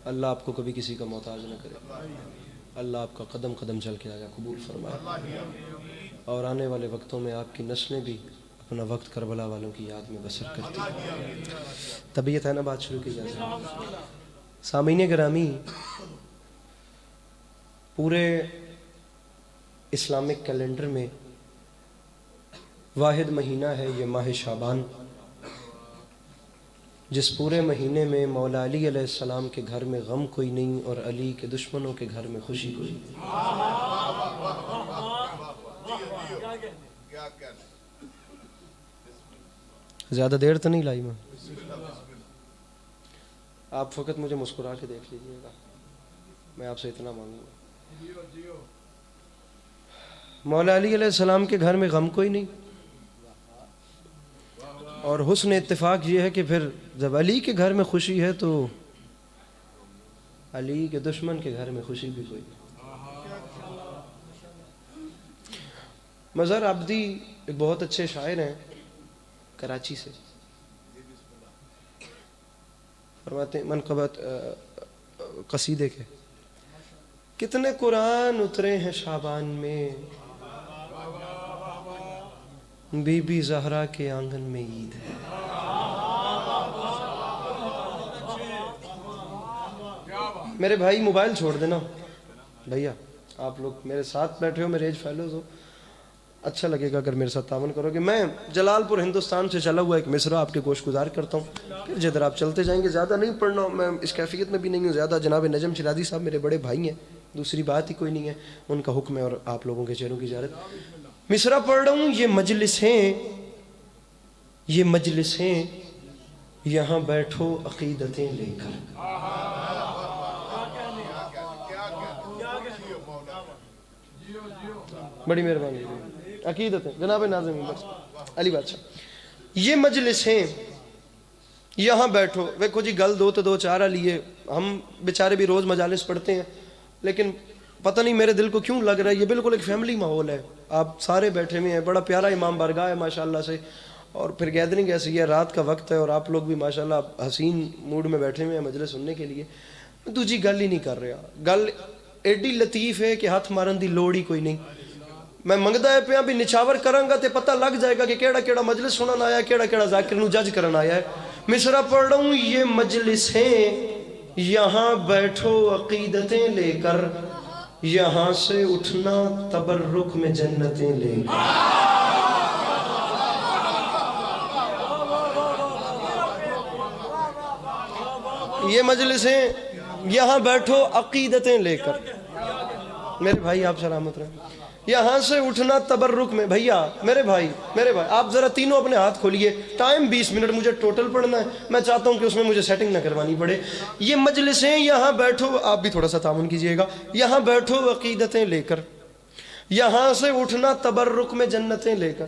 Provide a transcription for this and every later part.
اللہ آپ کو کبھی کسی کا محتاج نہ کرے، اللہ آپ کا قدم قدم چل کے آگے قبول فرمائے، اور آنے والے وقتوں میں آپ کی نسلیں بھی اپنا وقت کربلا والوں کی یاد میں بسر کرتی ہیں۔ طبیعت ہے نا، بات شروع کی جائے۔ سامعین گرامی، پورے اسلامک کیلنڈر میں واحد مہینہ ہے یہ ماہ شعبان، جس پورے مہینے میں مولا علی علیہ السلام کے گھر میں غم کوئی نہیں اور علی کے دشمنوں کے گھر میں خوشی کوئی نہیں۔ زیادہ دیر تو نہیں لائی میں، آپ فقط مجھے مسکرا کے دیکھ لیجئے گا، میں آپ سے اتنا مانگوں گا۔ مولا علی علیہ السلام کے گھر میں غم کوئی نہیں، اور حسن اتفاق یہ ہے کہ پھر جب علی کے گھر میں خوشی ہے تو علی کے دشمن کے گھر میں خوشی بھی کوئی نہیں۔ مظہر عبدی ایک بہت اچھے شاعر ہیں کراچی سے، فرماتے ہیں منقبت قصیدے کے، کتنے قرآن اترے ہیں شعبان میں، بی بی زہرا کے آنگن میں عید ہے۔ میرے بھائی موبائل چھوڑ دینا، بھیا آپ لوگ میرے ساتھ بیٹھے ہو، میرے ایج فیلوز ہو، اچھا لگے گا اگر میرے ساتھ تعاون کرو گے۔ میں جلال پور ہندوستان سے چلا ہوا ایک مصرع آپ کے گوش گزار کرتا ہوں، پھر جدھر آپ چلتے جائیں گے، زیادہ نہیں پڑھنا، میں اس کیفیت میں بھی نہیں ہوں زیادہ۔ جناب نجم شیرازی صاحب میرے بڑے بھائی ہیں، دوسری بات ہی کوئی نہیں ہے، ان کا حکم ہے اور آپ لوگوں کے چہروں کی زیارت۔ مصرع پڑھ رہا ہوں، یہ مجلسیں یہاں بیٹھو عقیدتیں لے کر، بڑی مہربانی، عقیدتیں جناب ناظم علی بادشاہ، یہ مجلسیں یہاں بیٹھو۔ ویکھو جی گل دو تو دو چارہ لیے، ہم بیچارے بھی روز مجالس پڑھتے ہیں، لیکن پتہ نہیں میرے دل کو کیوں لگ رہا ہے یہ بالکل ایک فیملی ماحول ہے، آپ سارے بیٹھے ہوئے ہیں، بڑا پیارا امام بارگاہ ہے ماشاءاللہ سے، اور پھر گیدرنگ ایسی ہے، رات کا وقت ہے اور آپ لوگ بھی ماشاءاللہ حسین موڈ میں بیٹھے ہوئے ہیں مجلس سننے کے لیے۔ دوجی گل ہی نہیں کر رہا، گل ایڈی لطیف ہے کہ ہاتھ مارن دی لوڑ ہی کوئی نہیں۔ میں منگدا ہے پیا بھی نچاور کروں گا تے پتہ لگ جائے گا کہ کیڑا کیڑا مجلس سنن آیا ہے، کیڑا کیڑا ذاکر نو جج کرن آیا ہے۔ مصرع پڑھ رہا ہوں، یہ مجلسیں یہاں بیٹھو عقیدتیں لے کر، یہاں سے اٹھنا تبرک میں جنتیں لے کر۔ یہ مجلسیں یہاں بیٹھو عقیدتیں لے کر، میرے بھائی آپ سلامت رہیں، یہاں سے اٹھنا تبرک میں۔ بھیا میرے بھائی آپ ذرا تینوں اپنے ہاتھ کھولیے، ٹائم 20 منٹ مجھے ٹوٹل پڑھنا ہے، میں چاہتا ہوں کہ اس میں مجھے سیٹنگ نہ کروانی پڑے۔ یہ مجلسیں یہاں بیٹھو، آپ بھی تھوڑا سا تعاون کیجئے گا، یہاں بیٹھو عقیدتیں لے کر، یہاں سے اٹھنا تبرک میں جنتیں لے کر۔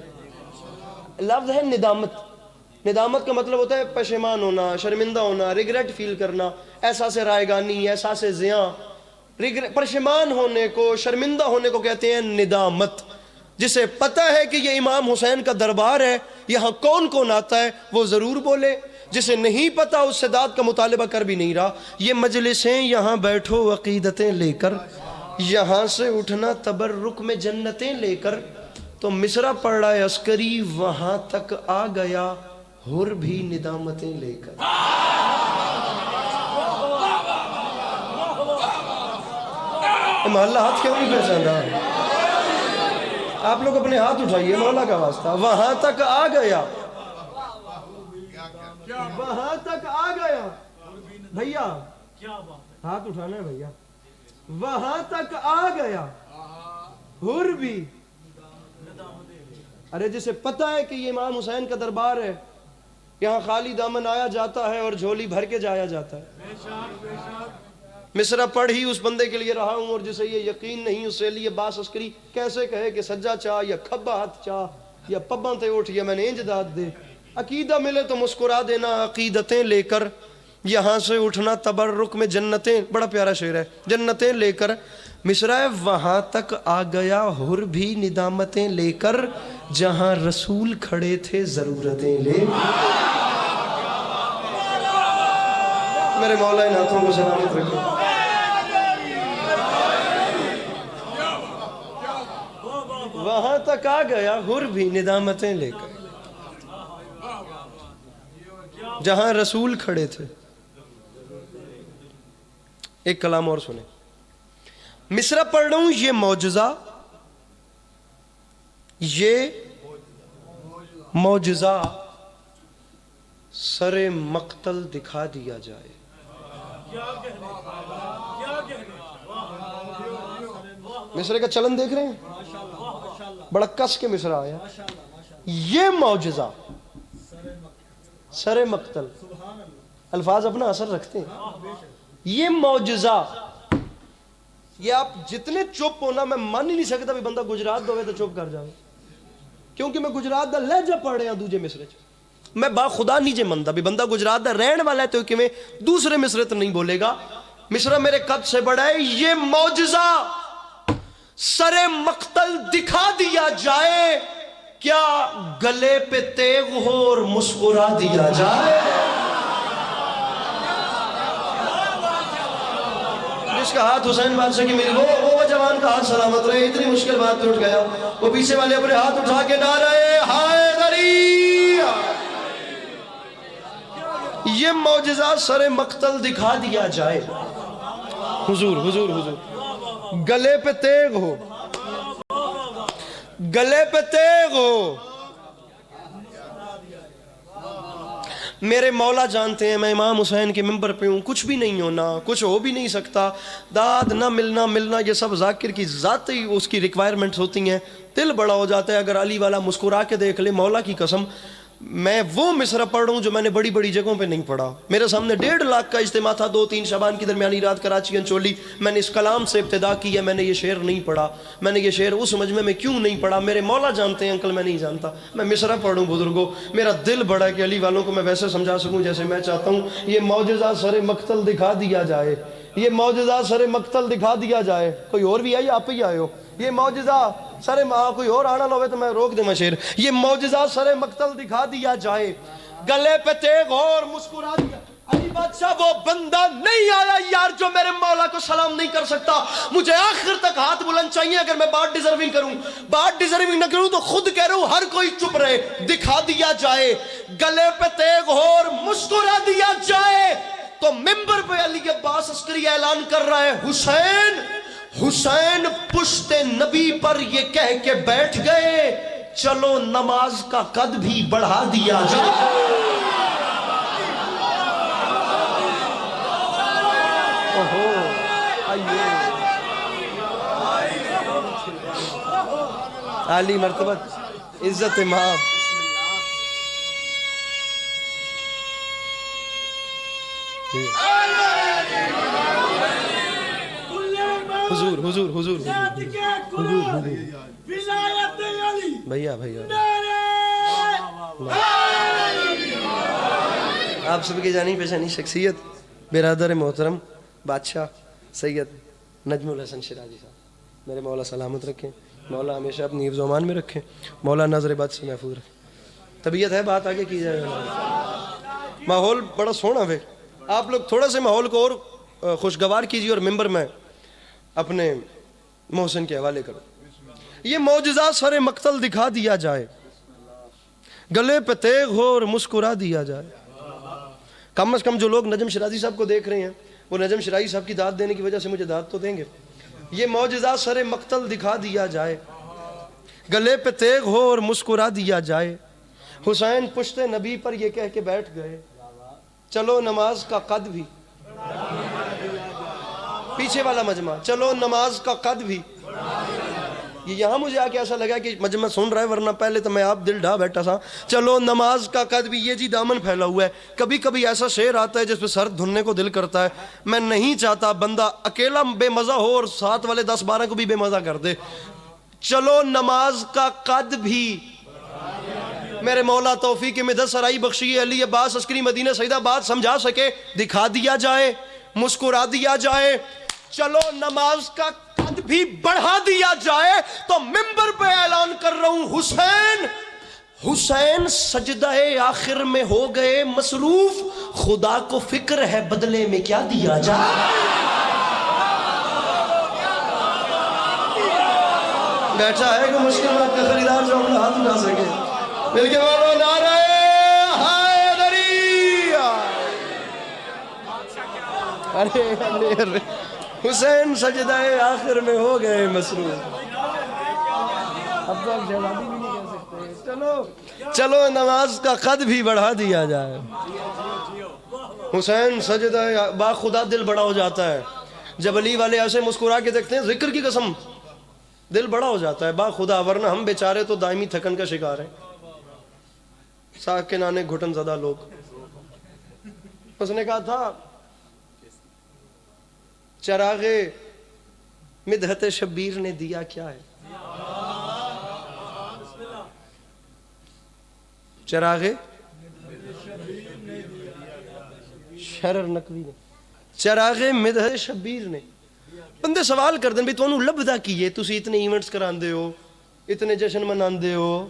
لفظ ہے ندامت، ندامت کا مطلب ہوتا ہے پشیمان ہونا، شرمندہ ہونا، ریگریٹ فیل کرنا، احساس رائگانی، احساس زیاں، پشیمان ہونے کو، شرمندہ ہونے کو کہتے ہیں ندامت۔ جسے پتہ ہے کہ یہ امام حسین کا دربار ہے، یہاں کون کون آتا ہے وہ ضرور بولے، جسے نہیں پتہ اس سے داد کا مطالبہ کر بھی نہیں رہا۔ یہ مجلسیں یہاں بیٹھو عقیدتیں لے کر، یہاں سے اٹھنا تبرک میں جنتیں لے کر۔ تو مصرع پڑھ رہا ہے عسکری، وہاں تک آ گیا حر بھی ندامتیں لے کر۔ محلہ ہاتھ کیوں نہیں پہچانا؟ آپ لوگ اپنے ہاتھ اٹھائیے مولا کا واسطہ۔ وہاں تک آ گیا، وہاں تک آ گیا، بھیا ہاتھ اٹھانا ہے بھیا، وہاں تک آ گیا حر بھی۔ ارے جسے پتہ ہے کہ یہ امام حسین کا دربار ہے، یہاں خالی دامن آیا جاتا ہے اور جھولی بھر کے جایا جاتا ہے۔ مصرع پڑھ ہی اس بندے کے لیے رہا ہوں، اور جسے یہ یقین نہیں اس سے لیے باس عسکری کیسے کہے کہ سجا چاہ یا کھبا ہاتھ چاہ یا پباں تے اٹھ یا میں نے انج داد دے۔ عقیدہ ملے تو مسکرا دینا عقیدتیں لے کر، یہاں سے اٹھنا تبرک میں جنتیں، بڑا پیارا شعر ہے، جنتیں لے کر۔ مصرع ہے وہاں تک آ گیا حر بھی ندامتیں لے کر، جہاں رسول کھڑے تھے ضرورتیں لے۔ میرے مولا ان ہاتھوں کو سلامت رکھے. وہاں تک آ گیا حر بھی ندامتیں لے کر جہاں رسول کھڑے تھے. ایک کلام اور سنیں. مصرع پڑھ رہا ہوں. یہ معجزہ سر مقتل دکھا دیا جائے. مصرع کا چلن دیکھ رہے ہیں؟ بڑا کس کے مصرع آیا. یہ معجزہ سر مقتل. الفاظ اپنا اثر رکھتے ہیں. یہ معجزہ. یہ آپ جتنے چپ ہونا میں مان ہی نہیں سکتا بھی بندہ گجرات دوے تو چپ کر جاؤ کیونکہ میں گجرات دا لہجہ پڑھ رہا دوجے مصرے چ. میں با خدا نہیں جے مندا بھی بندہ گجرات دا رہن والا ہے تو کہ میں دوسرے مصرے تو نہیں بولے گا. مصرع میرے قد سے بڑا ہے. یہ معجزہ سر مقتل دکھا دیا جائے کیا گلے پہ تیغ ہو اور مسکرا دیا جائے. جس کا ہاتھ حسین بادشاہ کی ملی وہ جوان کا ہاتھ سلامت رہے. اتنی مشکل بات ٹوٹ گیا. وہ پیچھے والے اپنے ہاتھ اٹھا کے نعرہ حیدری. یہ معجزہ سر مقتل دکھا دیا جائے. حضور حضور حضور گلے پہ تیغ ہو. گلے پہ تیغ ہو. میرے مولا جانتے ہیں میں امام حسین کے ممبر پہ ہوں. کچھ بھی نہیں ہونا, کچھ ہو بھی نہیں سکتا. داد نہ ملنا یہ سب ذاکر کی ذاتی اس کی ریکوائرمنٹس ہوتی ہیں. دل بڑا ہو جاتا ہے اگر علی والا مسکرا کے دیکھ لے. مولا کی قسم میں وہ مصرع پڑھ رہا ہوں جو میں نے بڑی بڑی جگہوں پہ نہیں پڑھا. میرے سامنے 1.5 لاکھ کا اجتماع تھا 2-3 شعبان کی درمیانی رات کراچی انچولی. میں نے اس کلام سے ابتدا کی ہے. میں نے یہ شعر نہیں پڑھا. میں نے یہ شعر اس مجمع میں کیوں نہیں پڑھا میرے مولا جانتے ہیں انکل, میں نہیں جانتا. میں مصرع پڑھوں بزرگوں. میرا دل بڑا ہے کہ علی والوں کو میں ویسے سمجھا سکوں جیسے میں چاہتا ہوں. یہ معجزہ سر مقتل دکھا دیا جائے. یہ معجزہ سر مقتل دکھا دیا جائے. کوئی اور بھی آئی آپ ہی آئے ہو. یہ معجزہ سر کوئی اور آنا لوے تو میں روک دے میں شعر. یہ معجزہ سر مقتل دکھا دیا جائے گلے پہ تیغ اور مسکرا دیا. علی بادشاہ وہ بندہ نہیں آیا یار جو میرے مولا کو سلام نہیں کر سکتا. مجھے آخر تک ہاتھ بلند چاہیے. اگر میں بات ڈیزرونگ کروں, بات ڈیزرونگ نہ کروں تو خود کہہ رہا ہوں ہر کوئی چپ رہے. دکھا دیا جائے گلے پہ تیغ ہو اور مسکرا دیا جائے. تو ممبر پہ علی عباس عسکری اعلان کر رہا ہے حسین حسین پشت نبی پر یہ کہہ کے بیٹھ گئے چلو نماز کا قد بھی بڑھا دیا جائے. عالی مرتبت عزت امام. حضور حضور حضور بھیا آپ سب کی جانی پہچانی شخصیت برادر محترم بادشاہ سید نجم الحسن شیرازی صاحب. میرے مولا سلامت رکھیں. مولا ہمیشہ اپنی حفظ و امان میں رکھیں. مولا نظر بد سے محفوظ رکھیں. طبیعت ہے بات آگے کی جائے. ماحول بڑا سونا ہے. آپ لوگ تھوڑا سے ماحول کو اور خوشگوار کیجیے اور ممبر میں اپنے محسن کے حوالے کرو. یہ معجزہ سر مقتل دکھا دیا جائے گلے پہ تیغ ہو اور مسکرا دیا جائے. کم از کم جو لوگ نجم شیرازی صاحب کو دیکھ رہے ہیں وہ نجم شیرازی صاحب کی داد دینے کی وجہ سے مجھے داد تو دیں گے. یہ معجزہ سر مقتل دکھا دیا جائے گلے پہ تیغ ہو اور مسکرا دیا جائے. حسین پشت نبی پر یہ کہہ کے بیٹھ گئے چلو نماز کا قد بھی. پیچھے والا مجمع چلو نماز کا قد بھی. یہاں مجھے آ کے ایسا لگا کہ مجمع سن رہا ہے ورنہ پہلے تو میں آپ دل ڈھا بیٹھا تھا. چلو نماز کا قد بھی. یہ جی دامن پھیلا ہوا ہے. کبھی کبھی ایسا شعر آتا ہے جس پہ سر دھننے کو دل کرتا ہے. میں نہیں چاہتا بندہ اکیلا بے مزہ ہو اور ساتھ والے 10-12 کو بھی بے مزہ کر دے. چلو نماز کا قد بھی. میرے مولا توفیق مدد سرائی بخشی علی عباس عسکری مدینہ سعید آباد سمجھا سکے دکھا دیا جائے مسکرا دیا جائے. چلو نماز کا قد بھی بڑھا دیا جائے. تو ممبر پہ اعلان کر رہا ہوں حسین حسین سجدہ آخر میں ہو گئے مصروف، خدا کو فکر ہے بدلے میں کیا دیا جائے۔ بیٹھا ہے کہ مشکل وقت کا خریدار جو اپنا ہاتھ اٹھا سکے، مل کے بولو نعرہ حیدری۔ ارے حسین سجدہ آخر میں ہو گئے مصروف۔ اب تو آپ جوابی بھی نہیں کہہ سکتے، چلو نماز کا قد بھی بڑھا دیا جائے۔ حسین سجدہ با خدا دل بڑا ہو جاتا ہے جب علی والے ایسے مسکرا کے دیکھتے ہیں، ذکر کی قسم دل بڑا ہو جاتا ہے با خدا، ورنہ ہم بیچارے تو دائمی تھکن کا شکار ہیں، ساکھ کے نانے گھٹن زدہ لوگ۔ اس نے کہا تھا چراغ مدحت شبیر نے دیا کیا ہے، چراغ شرر نقوی نے، چراغ مدحت شبیر نے۔ بندے سوال کر دیں بھی تو انہوں لبدہ کیے، تسی اتنے ایونٹس کران دے ہو، اتنے جشن منان دے ہو،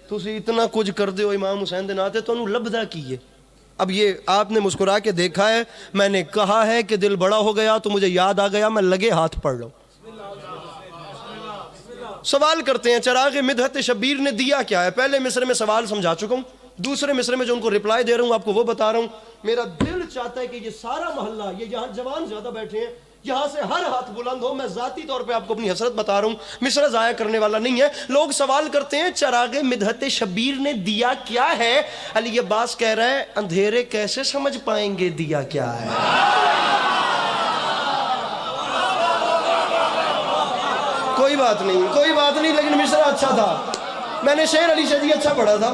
تسی اتنا کچھ کر دے ہو امام حسین دے ناتے، تو انہوں لبدہ کیے۔ اب یہ آپ نے مسکرا کے دیکھا ہے، میں نے کہا ہے کہ دل بڑا ہو گیا تو مجھے یاد آ گیا، میں لگے ہاتھ پڑھ لوں۔ سوال کرتے ہیں چراغ مدحت شبیر نے دیا کیا ہے؟ پہلے مصرے میں سوال سمجھا چکا ہوں، دوسرے مصرے میں جو ان کو رپلائی دے رہا ہوں آپ کو وہ بتا رہا ہوں۔ میرا دل چاہتا ہے کہ یہ سارا محلہ، یہ جہاں جوان زیادہ بیٹھے ہیں، یہاں سے ہر ہاتھ بلند ہو۔ میں ذاتی طور پہ آپ کو اپنی حسرت بتا رہا ہوں، مصرع ضائع کرنے والا نہیں ہے۔ لوگ سوال کرتے ہیں چراغ مدحت شبیر نے دیا کیا ہے؟ علی عباس کہہ رہا ہے اندھیرے کیسے سمجھ پائیں گے دیا کیا ہے۔ کوئی بات نہیں، لیکن مصرع اچھا تھا، میں نے شعر علی شاہ جی اچھا پڑھا تھا،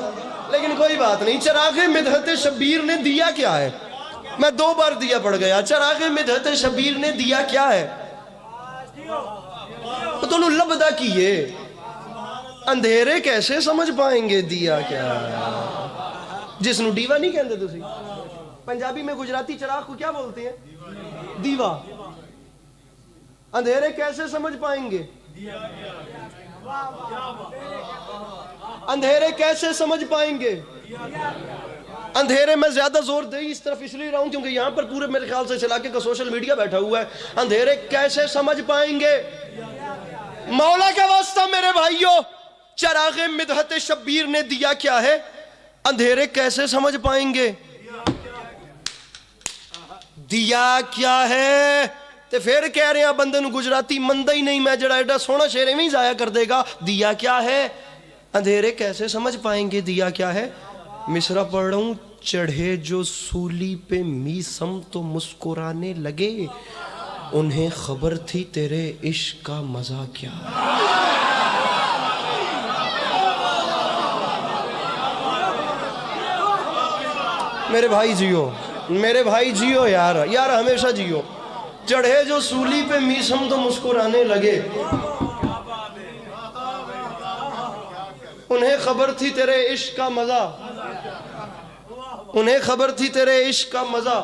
لیکن کوئی بات نہیں۔ چراغ مدحت شبیر نے دیا کیا ہے؟ میں 2 بار دیا پڑھ گیا۔ چراغ مدحت شبیر نے دیا کیا ہے؟ تو انہوں لبدہ کیے، اندھیرے کیسے سمجھ پائیں گے دیا کیا ہے۔ جس نو ڈیوا نہیں کہندے تسی، پنجابی میں گجراتی چراغ کو کیا بولتے ہیں؟ دیوا۔ اندھیرے کیسے سمجھ پائیں گے، اندھیرے کیسے سمجھ پائیں گے۔ اندھیرے میں زیادہ زور دے اس طرف اس لیے رہا ہوں کیونکہ یہاں پر پورے میرے خیال سے اس علاقے کا سوشل میڈیا بیٹھا ہوا ہے۔ اندھیرے کیسے سمجھ پائیں گے، مولا کا واسطہ میرے بھائیوں، چراغ مدحت شبیر نے دیا کیا ہے؟ اندھیرے کیسے سمجھ پائیں گے، دیا کیا ہے۔ تے پھر کہہ رہے ہیں بندے نو گجراتی مندہ ہی نہیں، میں جڑا ایڈا سونا شعر میں ہی ضائع کر دے گا۔ دیا کیا ہے، اندھیرے کیسے سمجھ پائیں گے دیا کیا ہے۔ مصرع پڑھ رہا ہوں، چڑھے جو سولی پہ میسم تو مسکرانے لگے، انہیں خبر تھی تیرے عشق کا مزہ کیا۔ میرے بھائی جیو، میرے بھائی جیو، یار ہمیشہ جیو۔ چڑھے جو سولی پہ میسم تو مسکرانے لگے، انہیں خبر تھی تیرے عشق کا مزہ، انہیں خبر تھی تیرے عشق کا مزہ۔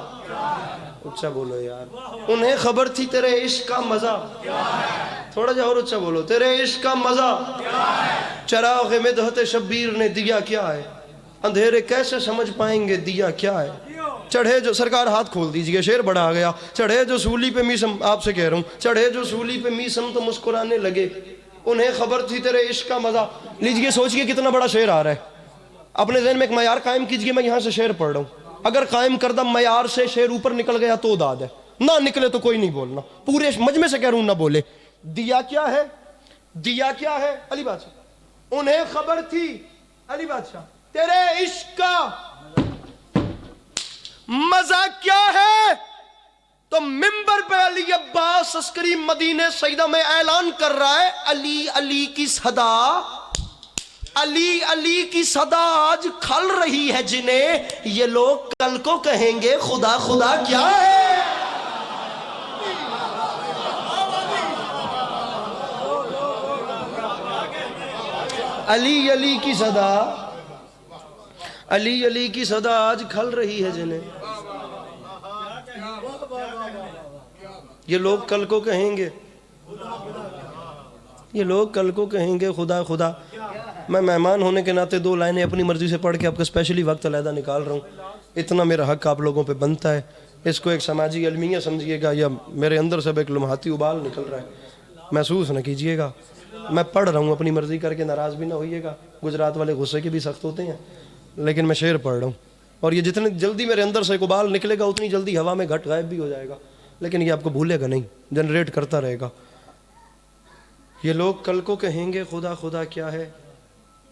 اچھا بولو یار، انہیں خبر تھی تیرے عشق کا مزہ، تھوڑا جا اور اچھا بولو، تیرے عشق کا مزہ۔ چراغ مدحت شبیر نے دیا کیا ہے، اندھیرے کیسے سمجھ پائیں گے دیا کیا ہے۔ چڑھے جو، سرکار ہاتھ کھول دیجئے، شعر بڑا آ گیا۔ چڑھے جو سولی پہ میسم، آپ سے کہہ رہا ہوں، چڑھے جو سولی پہ میسم تو مسکرانے لگے، انہیں خبر تھی تیرے عشق کا مزہ۔ لیجئے سوچئے کتنا بڑا شعر آ رہا ہے، اپنے ذہن میں ایک معیار قائم کیجئے۔ میں یہاں سے شعر پڑھ رہا ہوں، اگر قائم کردہ معیار سے شعر اوپر نکل گیا تو داد ہے، نہ نکلے تو کوئی نہیں بولنا، پورے مجمع سے کہہ رہا ہوں نہ بولے۔ دیا کیا ہے، دیا کیا ہے، علی بادشاہ انہیں خبر تھی، علی بادشاہ تیرے عشق کا مزہ کیا ہے۔ تو منبر پہ علی عباس عسکری مدینہ سیدہ میں اعلان کر رہا ہے، علی علی کی صدا، علی علی کی صدا آج کھل رہی ہے جنہیں، یہ لوگ کل کو کہیں گے خدا خدا کیا ہے۔ علی علی کی صدا، علی علی کی صدا آج کھل رہی ہے جنہیں، یہ لوگ کل کو کہیں گے، یہ لوگ کل کو کہیں گے خدا خدا میں مہمان ہونے کے ناطے 2 لائنیں اپنی مرضی سے پڑھ کے آپ کا اسپیشلی وقت علیحدہ نکال رہا ہوں. اتنا میرا حق آپ لوگوں پہ بنتا ہے. اس کو ایک سماجی المیہ سمجھیے گا یا میرے اندر سے ایک لمحاتی ابال نکل رہا ہے, محسوس نہ کیجیے گا. میں پڑھ رہا ہوں, اپنی مرضی کر کے ناراض بھی نہ ہوئیے گا. گجرات والے غصے کے بھی سخت ہوتے ہیں, لیکن میں شعر پڑھ رہا ہوں, اور یہ جتنی جلدی میرے اندر سے ایک ابال نکلے گا اتنی جلدی ہوا میں گھٹ غائب بھی ہو جائے گا, لیکن یہ آپ کو بھولے گا نہیں, جنریٹ کرتا رہے گا. یہ لوگ کل کو کہیں گے خدا خدا کیا ہے.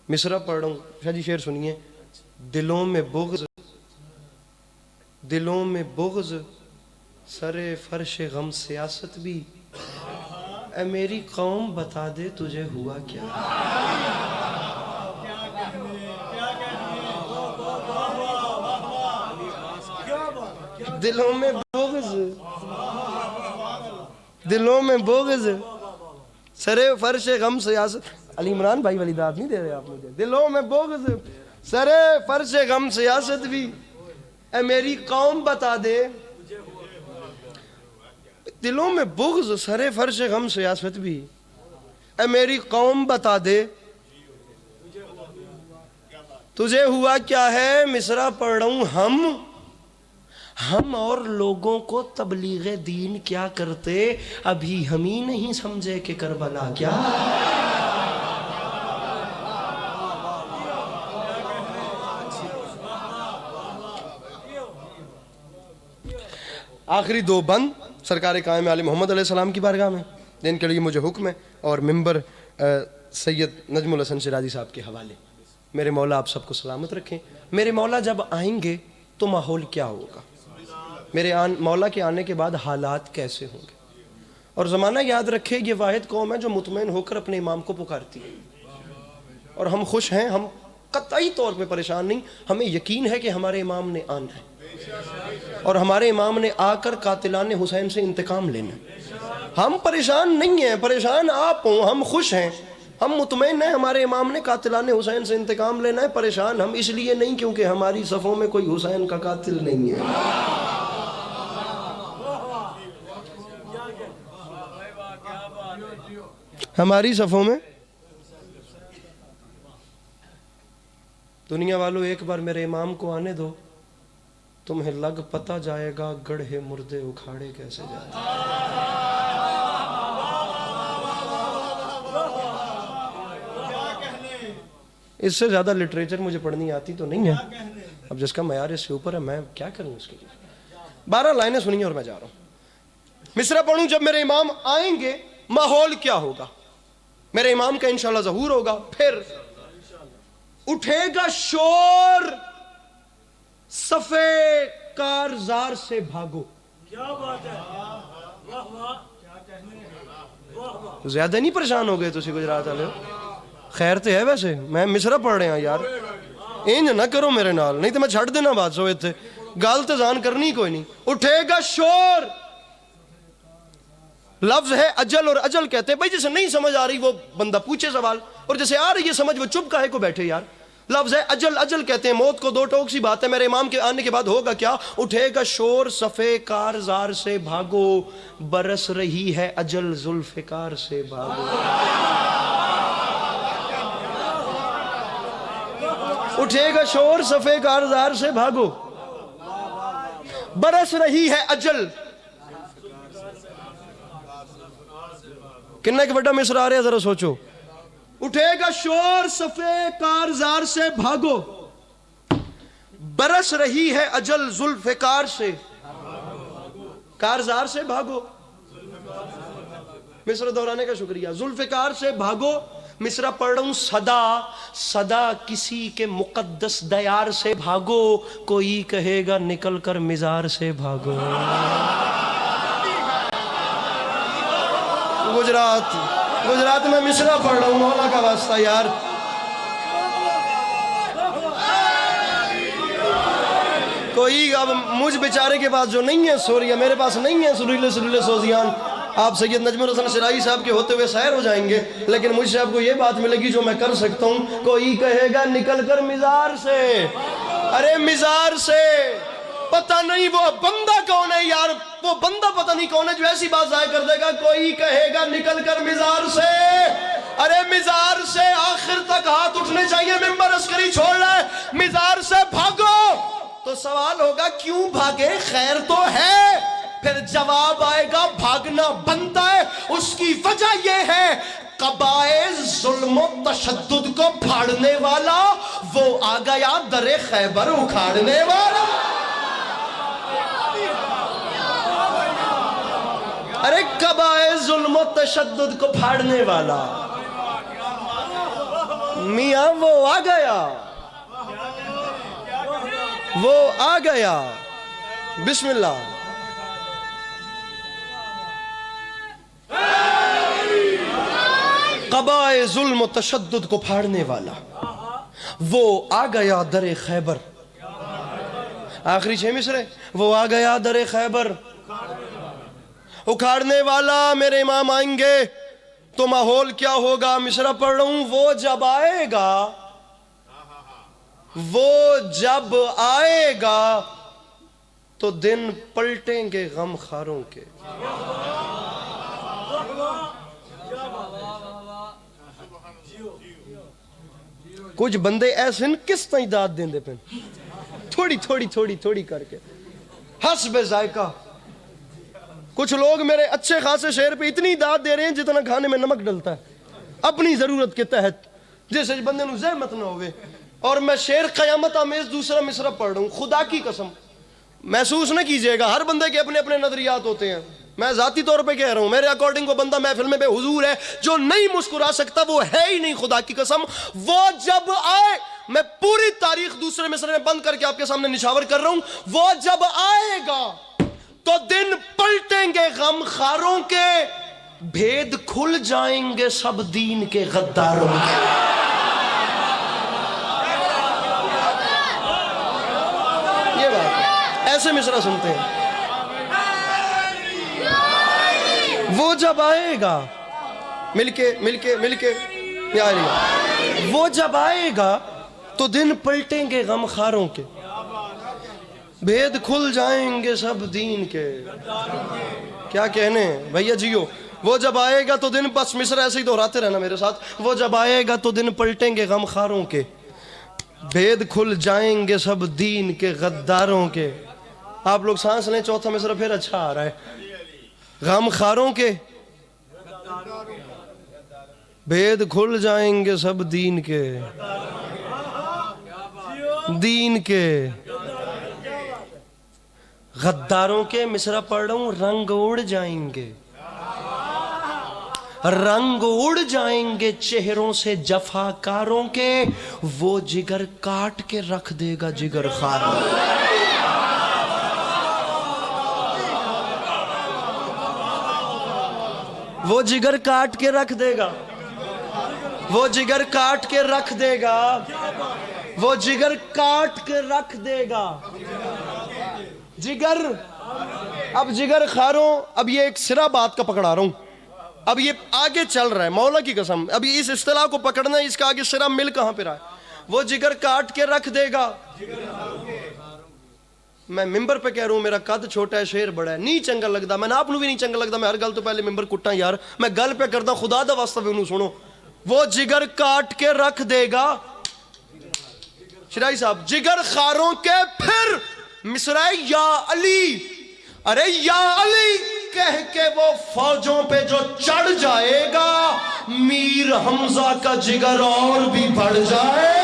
مصرع پڑھ رہا ہوں, شاہ جی شعر سنیے. دلوں میں بغض, دلوں میں بغض, سر فرش غم سیاست بھی, اے میری قوم بتا دے تجھے ہوا کیا. دلوں میں بغض, دلوں میں بغض, سر فرش غم سیاست. علی عمران بھائی والی داد نہیں دے رہے آپ مجھے. دلوں میں بغض, سر فرش غم سیاست بھی, اے میری قوم بتا دے. دلوں میں بغض, سر فرش غم سیاست بھی, اے میری قوم بتا دے تجھے ہوا کیا ہے. مصرع پڑھ رہا ہوں. ہم اور لوگوں کو تبلیغ دین کیا کرتے, ابھی ہم ہی نہیں سمجھے کہ کربلا کیا. آخری 2 بند سرکار قائم علی محمد علیہ السلام کی بارگاہ میں, جن کے لیے مجھے حکم ہے, اور ممبر سید نجم الحسن شیرازی صاحب کے حوالے. میرے مولا آپ سب کو سلامت رکھیں. میرے مولا جب آئیں گے تو ماحول کیا ہوگا, میرے مولا کے آنے کے بعد حالات کیسے ہوں گے. اور زمانہ یاد رکھے, یہ واحد قوم ہے جو مطمئن ہو کر اپنے امام کو پکارتی ہے, اور ہم خوش ہیں, ہم قطعی طور پہ پریشان نہیں. ہمیں یقین ہے کہ ہمارے امام نے آنا ہے, اور ہمارے امام نے آ کر قاتلان حسین سے انتقام لینا ہے. ہم پریشان نہیں ہیں, پریشان آپ ہوں. ہم خوش ہیں, ہم مطمئن ہیں, ہمارے امام نے قاتلان حسین سے انتقام لینا ہے. پریشان ہم اس لیے نہیں کیونکہ ہماری صفوں میں کوئی حسین کا قاتل نہیں ہے. ہماری صفوں میں دنیا والوں ایک بار میرے امام کو آنے دو, تمہیں لگ پتا جائے گا گڑھے مردے اکھاڑے کیسے جاتے. اس سے زیادہ لٹریچر مجھے پڑھنی آتی تو نہیں ہے, اب جس کا معیار اس سے اوپر ہے, میں کیا کروں اس کے لیے. 12 لائنیں سنیے اور میں جا رہا ہوں. مصرع پڑھوں, جب میرے امام آئیں گے ماحول کیا ہوگا. میرے امام کا انشاءاللہ ظہور ہوگا, پھر اٹھے گا شور, صفے کارزار سے بھاگو. کیا بات ہے, زیادہ نہیں پریشان ہو گئے تسی گجرات والے؟ خیر تے ہے ویسے, میں مصرع پڑھ رہے ہیں یار, انج نہ کرو میرے نال, نہیں تو میں چھڑ دینا بات سو اتنے گل تے جان کرنی کوئی نہیں. اٹھے گا شور, لفظ ہے اجل, اور اجل کہتے ہیں بھائی جسے نہیں سمجھ آ رہی وہ بندہ پوچھے سوال, اور جسے آ رہی ہے سمجھ وہ چپ کاہے کو بیٹھے یار. لفظ ہے اجل, اجل کہتے ہیں موت کو. 2 ٹوک سی بات ہے, میرے امام کے آنے کے بعد ہوگا کیا. اٹھے گا شور, صفے کارزار سے بھاگو, برس رہی ہے اجل ذوالفقار سے بھاگو. اٹھے گا شور, صفے کارزار سے بھاگو, برس رہی ہے اجل. کتنا ایک بڑا مصرع آ رہا ہے ذرا سوچو. اٹھے گا شور, صفے کارزار سے بھاگو, برس رہی ہے اجل ذوالفقار سے. کارزار سے بھاگو, مصرع دہرانے کا شکریہ. ذوالفقار سے بھاگو. مصرع پڑھ رہا ہوں. صدا, صدا کسی کے مقدس دیار سے بھاگو, کوئی کہے گا نکل کر مزار سے بھاگو. گجرات میں مصرع پڑھ رہا ہوں, مولا کا واسطہ یار. کوئی اب مجھ بیچارے کے پاس جو نہیں ہے سوریا, میرے پاس نہیں ہے سریلے سوزیان. آپ سید نجم الحسن شیرازی صاحب کے ہوتے ہوئے سیر ہو جائیں گے, لیکن مجھ سے آپ کو یہ بات ملے گی جو میں کر سکتا ہوں. کوئی کہے گا نکل کر مزار سے, ارے مزار سے پتہ نہیں وہ بندہ کون ہے یار, وہ بندہ پتہ نہیں کون ہے جو ایسی بات ظاہر کر دے گا. کوئی کہے گا نکل کر مزار سے, ارے مزار سے آخر تک ہاتھ اٹھنے چاہیے، ممبر عسکری چھوڑ لائے، مزار سے بھاگو تو سوال ہوگا کیوں بھاگے، خیر تو ہے، پھر جواب آئے گا بھاگنا بنتا ہے، اس کی وجہ یہ ہے قبائل ظلم و تشدد کو پھاڑنے والا وہ آ گیا در خیبر اکھاڑنے والا۔ ارے قبائل ظلم و تشدد کو پھاڑنے والا میاں وہ آ گیا، وہ آ گیا۔ بسم اللہ۔ قبائل ظلم و تشدد کو پھاڑنے والا وہ آ گیا در خیبر۔ آخری 6 مصرے، وہ آ گیا در خیبر اکھاڑنے والا۔ میرے امام آئیں گے تو ماحول کیا ہوگا؟ مصرع پڑھ رہا ہوں، وہ جب آئے گا، وہ جب آئے گا تو دن پلٹیں گے غم خاروں کے۔ کچھ بندے ایسے ہیں کس طرح داد دیں دے پہ تھوڑی تھوڑی تھوڑی تھوڑی کر کے حسب ذائقہ۔ کچھ لوگ میرے اچھے خاصے شعر پہ اتنی داد دے رہے ہیں جتنا کھانے میں نمک ڈلتا ہے اپنی ضرورت کے تحت، جیسے بندے نو زحمت نہ ہوئے۔ اور میں شعر قیامت آمیز دوسرا مصرع پڑھ رہا ہوں، خدا کی قسم محسوس نہ کیجئے گا، ہر بندے کے اپنے اپنے نظریات ہوتے ہیں، میں ذاتی طور پہ کہہ رہا ہوں، میرے اکارڈنگ وہ بندہ محفل میں بے حضور ہے جو نہیں مسکرا سکتا، وہ ہے ہی نہیں، خدا کی قسم۔ وہ جب آئے، میں پوری تاریخ دوسرے مصرع میں بند کر کے آپ کے سامنے نشاور کر رہا ہوں، وہ جب آئے گا تو دن پلٹیں گے غم خاروں کے، بھید کھل جائیں گے سب دین کے غداروں کے۔ یہ بات ہے، ایسے مصرع سنتے ہیں۔ وہ جب آئے گا، مل کے یاری، وہ جب آئے گا تو دن پلٹیں گے غم خاروں کے، بھید کھل جائیں گے سب دین کے۔ کیا کہنے بھیا جیو، وہ جب آئے گا تو دن، بس مصرع ایسے ہی دہراتے رہنا میرے ساتھ، وہ جب آئے گا تو دن پلٹیں گے غم خاروں کے، بھید کھل جائیں گے سب دین کے غداروں کے۔ آپ لوگ سانس لیں، چوتھا مصرع پھر اچھا آ رہا ہے۔ غم خاروں کے بھید کھل جائیں گے سب دین کے، دین کے غداروں کے۔ مصرع پڑھ رہا ہوں، رنگ اڑ جائیں گے، رنگ اڑ جائیں گے چہروں سے جفاکاروں کے، وہ جگر کاٹ کے رکھ دے گا جگر خاروں۔ وہ جگر کاٹ کے رکھ دے گا، وہ جگر کاٹ کے رکھ دے گا، وہ جگر کاٹ کے رکھ دے گا۔ جگر، اب جگر خاروں، اب یہ ایک سرا بات کا پکڑا رہا ہوں، اب یہ آگے چل رہا ہے مولا کی قسم، اب اس اصطلاح کو پکڑنا ہے، اس کا آگے سرا مل کہاں پہ رہا ہے؟ وہ جگر کاٹ کے رکھ دے گا۔ میں ممبر پہ کہہ رہا ہوں، میرا قد چھوٹا ہے، شعر بڑا ہے، نہیں چنگا لگتا، میں آپ نو بھی نہیں چنگا لگتا، میں ہر گل تو پہلے ممبر کٹا یار، میں گل پہ کرتا خدا دا واسطہ بھی انہوں سنو۔ وہ جگر کاٹ کے رکھ دے گا، شرائی صاحب، جگر خاروں کے پھر مصرع یا علی، ارے یا علی کہہ کے وہ فوجوں پہ جو چڑھ جائے گا، میر حمزہ کا جگر اور بھی بڑھ جائے۔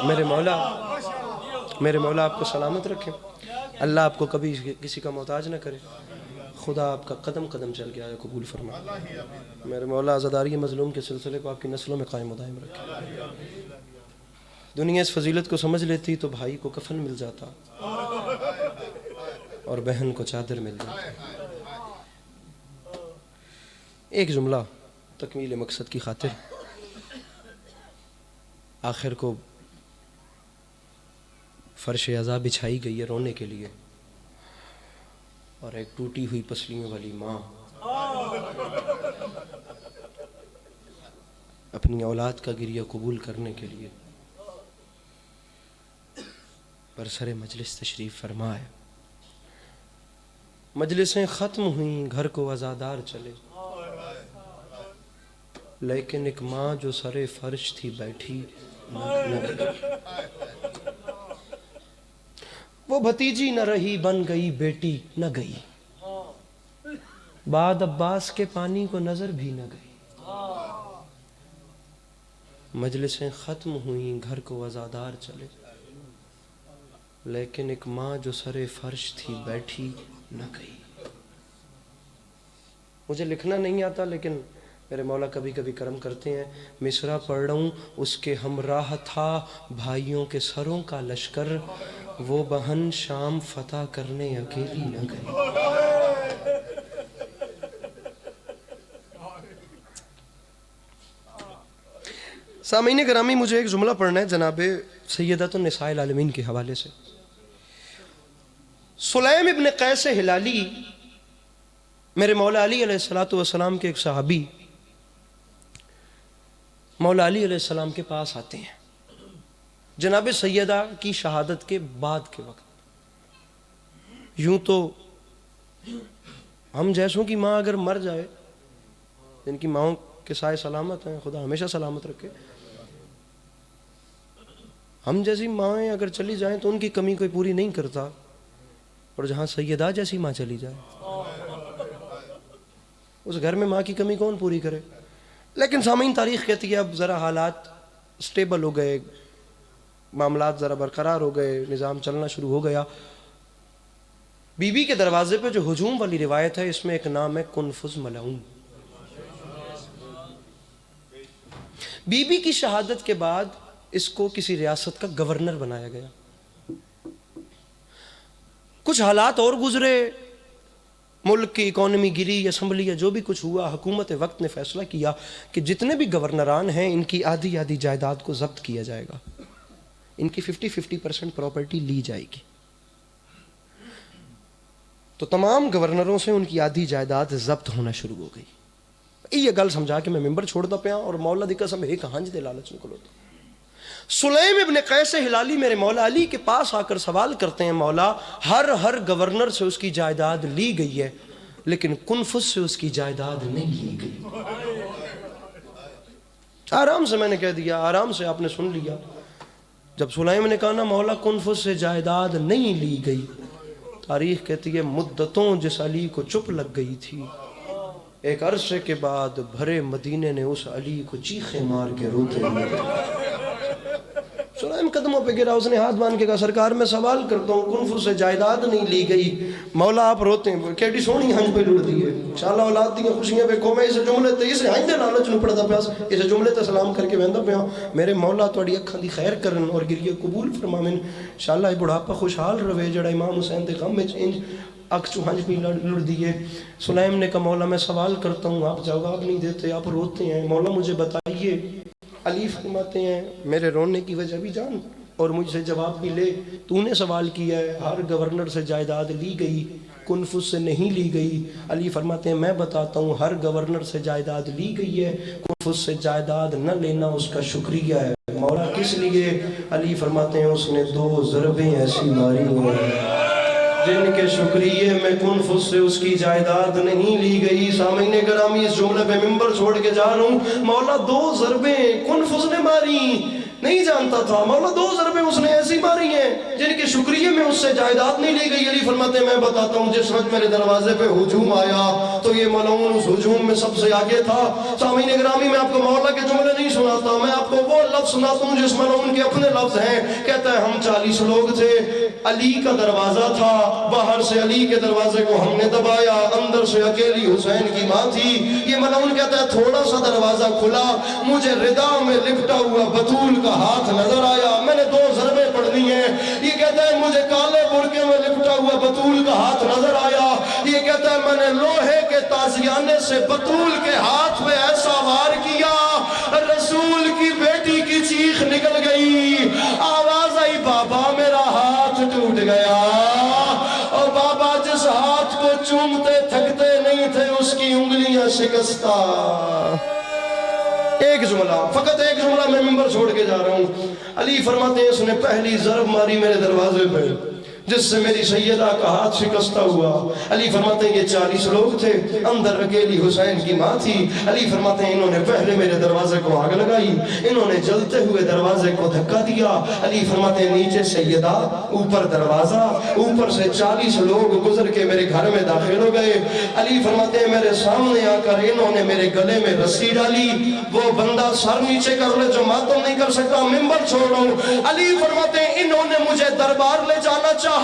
میرے مولا آپ کو سلامت رکھے، اللہ آپ کو کبھی کسی کا محتاج نہ کرے، خدا آپ کا قدم قدم چل کے آیا قبول فرما، میرے مولا عزاداری مظلوم کے سلسلے کو آپ کی نسلوں میں قائم و دائم رکھے۔ دنیا اس فضیلت کو سمجھ لیتی تو بھائی کو کفن مل جاتا اور بہن کو چادر مل جاتا۔ ایک جملہ تکمیل مقصد کی خاطر، آخر کو فرش عزا بچھائی گئی ہے رونے کے لیے، اور ایک ٹوٹی ہوئی پسلیوں والی ماں اپنی اولاد کا گریہ قبول کرنے کے لیے برسر مجلس تشریف فرمائے. مجلسیں ختم ہوئیں، گھر کو عزادار چلے، لیکن ایک ماں جو سر فرش تھی بیٹھی نہ گئی. وہ بھتیجی نہ رہی، بن گئی بیٹی نہ گئی. بعد عباس کے پانی کو نظر بھی نہ گئی. مجلسیں ختم ہوئیں، گھر کو عزادار چلے، لیکن ایک ماں جو سر فرش تھی بیٹھی نہ گئی. مجھے لکھنا نہیں آتا، لیکن میرے مولا کبھی کبھی کرم کرتے ہیں. مصرع پڑھ رہا ہوں. اس کے ہمراہ تھا بھائیوں کے سروں کا لشکر، وہ بہن شام فتح کرنے اکیلی نہ گئی. سامعین گرامی، مجھے ایک جملہ پڑھنا ہے جناب سیدۃ النساء العالمین کے حوالے سے. سلیم ابن قیس ہلالی، میرے مولا علی علیہ السلام کے ایک صحابی، مولا علی علیہ السلام کے پاس آتے ہیں جناب سیدہ کی شہادت کے بعد کے وقت. یوں تو ہم جیسوں کی ماں اگر مر جائے، جن کی ماؤں کے سائے سلامت ہیں، خدا ہمیشہ سلامت رکھے، ہم جیسی مائیں اگر چلی جائیں تو ان کی کمی کوئی پوری نہیں کرتا، اور جہاں سیدہ جیسی ماں چلی جائے اس گھر میں ماں کی کمی کون پوری کرے. لیکن سامعین، تاریخ کہتی ہے اب ذرا حالات سٹیبل ہو گئے، معاملات ذرا برقرار ہو گئے، نظام چلنا شروع ہو گیا. بی بی کے دروازے پہ جو ہجوم والی روایت ہے، اس میں ایک نام ہے کنفذ ملعون. بی بی کی شہادت کے بعد اس کو کسی ریاست کا گورنر بنایا گیا. کچھ حالات اور گزرے، ملک کی اکانومی گری، اسمبلی یا جو بھی کچھ ہوا، حکومت وقت نے فیصلہ کیا کہ جتنے بھی گورنران ہیں ان کی آدھی آدھی جائیداد کو ضبط کیا جائے گا، ان کی 50% پراپرٹی لی جائے گی. تو تمام گورنروں سے ان کی آدھی جائیداد ضبط ہونا شروع ہو گئی. یہ گل سمجھا کہ میں ممبر چھوڑتا پیا اور مولا دی قسم ایک ہنج دے لالچ نکل ہوتا. سلیم ابن قیس ہلالی میرے مولا علی کے پاس آ کر سوال کرتے ہیں، مولا ہر گورنر سے اس کی جائیداد لی گئی ہے، لیکن کنفذ سے اس کی جائیداد نہیں لی گئی. آرام سے میں نے کہہ دیا، آرام سے آپ نے سن لیا. جب سلیم نے کہا نا مولا کنفذ سے جائیداد نہیں لی گئی، تاریخ کہتی ہے مدتوں جس علی کو چپ لگ گئی تھی، ایک عرصے کے بعد بھرے مدینے نے اس علی کو چیخیں مار کے روتے ہوئے. سلیم قدموں پہ گرا، اس نے ہاتھ باندھ کے کہا سرکار میں سوال کرتا ہوں، کنفذ سے جائیداد نہیں لی گئی. مولا آپ روتے ہیں، کیڑی سونی ہنج پہ لڑ دی ہے، انشاءاللہ اولاد دیا خوشیاں پہ قومیں اس جملے تے اسے ہنج دے لالچ نو پڑتا پیا، اس جملے تے سلام کر کے ویندا پیا میرے مولا تہاڈی اکھاں دی خیر کرن اور گریہ قبول فرماویں. انشاءاللہ یہ بڑھاپا خوشحال رہے جڑا امام حسین دے غم وچ انج اکھ چو ہنج پہ لڑ دیے. سلیم نے کہا مولا میں سوال کرتا ہوں، آپ جواب نہیں دیتے، آپ روتے ہیں. مولا مجھے بتائیے. علی فرماتے ہیں میرے رونے کی وجہ بھی جان اور مجھ سے جواب بھی لے. تو نے سوال کیا ہے، ہر گورنر سے جائیداد لی گئی، کنفذ سے نہیں لی گئی. علی فرماتے ہیں میں بتاتا ہوں، ہر گورنر سے جائیداد لی گئی ہے، کنفذ سے جائیداد نہ لینا اس کا شکریہ ہے. مولا کس لیے؟ علی فرماتے ہیں اس نے 2 ضربیں ایسی ماری ہیں جن کے شکریہ میں کنفذ سے اس کی جائیداد نہیں لی گئی. سامعین گرامی، اس جملے پہ ممبر چھوڑ کے جا رہا ہوں. مولا 2 ضربیں کنفذ نے ماری، نہیں جانتا تھا. مولا 2 ضربیں اس نے ایسی ماری ہیں جن کے شکریہ میں اس سے جائیداد نہیں لی گئی. علی فرماتے ہیں میں بتاتا ہوں، جس وقت میرے دروازے پہ ہجوم آیا تو یہ ملعون اس ہجوم میں سب سے آگے تھا. سامعین گرامی، میں آپ کو مولا کے جملے نہیں سناتا، میں آپ کو وہ لفظ سناتا ہوں جس ملعون کے اپنے لفظ ہیں. کہتا ہے ہم 40 لوگ تھے، علی کا دروازہ تھا، باہر سے علی کے دروازے کو ہم نے دبایا، اندر سے اکیلی حسین کی ماں تھی. یہ ملعون کہتا ہے تھوڑا سا دروازہ کھلا، مجھے ردا میں لپٹا ہوا بطول کا ہاتھ نظر آیا. میں نے 2 ضربیں پڑھنی ہیں. یہ کہتا ہے مجھے کالے برقعے میں لپٹا ہوا بطول کا ہاتھ نظر آیا. یہ کہتا ہے میں نے لوہے کے تازیانے سے بطول کے ہاتھ پہ ایسا وار کیا، رسول کی بیٹی کی چیخ نکل گئی، آواز آئی بابا میرا ہاتھ ٹوٹ گیا. اور بابا جس ہاتھ کو چومتے تھکتے نہیں تھے اس کی انگلیاں شکستہ. ایک جملہ، فقط ایک جملہ، میں منبر چھوڑ کے جا رہا ہوں۔ علی فرماتے ہیں اس نے پہلی ضرب ماری میرے دروازے پہ جس سے میری سیدہ کا ہاتھ شکستہ ہوا۔ علی فرماتے ہیں یہ 40 لوگ تھے، اندر اکیلی حسین کی ماں تھی۔ علی فرماتے ہیں انہوں نے پہلے میرے دروازے کو آگ لگائی، انہوں نے جلتے ہوئے دروازے کو دھکا دیا۔ علی فرماتے ہیں نیچے سیدہ، اوپر دروازہ، اوپر سے 40 لوگ گزر کے میرے گھر میں داخل ہو گئے۔ علی فرماتے ہیں میرے سامنے آ کر انہوں نے میرے گلے میں رسی ڈالی، وہ بندہ سر نیچے کر لے جو ماتم نہیں کر سکتا، منبر چھوڑو۔ علی فرماتے ہیں انہوں نے مجھے دربار لے جانا چاہا،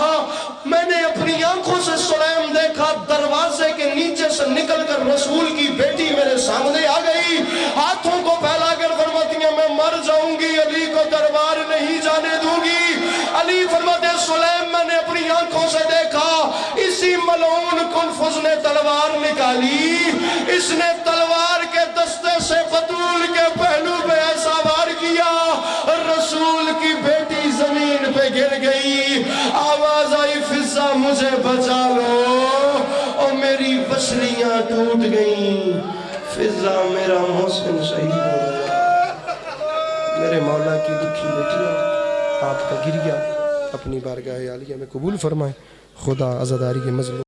میں نے اپنی آنکھوں سے سلیم دیکھا، دروازے کے نیچے سے نکل کر رسول کی بیٹی میرے سامنے آ گئی، ہاتھوں کو پھیلا کر فرماتی ہیں میں مر جاؤں گی، علی کو دربار نہیں جانے دوں گی۔ علی فرماتے ہیں سلیم میں نے اپنی آنکھوں سے دیکھا، اسی ملعون کنفذ نے تلوار نکالی، اس نے تلوار کے دستے سے بطول کے پہلو پہ ایسا وار کیا، رسول کی بیٹی زمین پہ گر گئی، آواز آئی فضا مجھے بچا لو، اور میری پسلیاں ٹوٹ گئیں، فضا میرا محسن شہید ہو گیا۔ میرے مولا کی دکھی بیٹیاں، آپ کا گریہ اپنی بارگاہ عالیہ میں قبول فرمائیں۔ خدا عزاداری کے مظلوم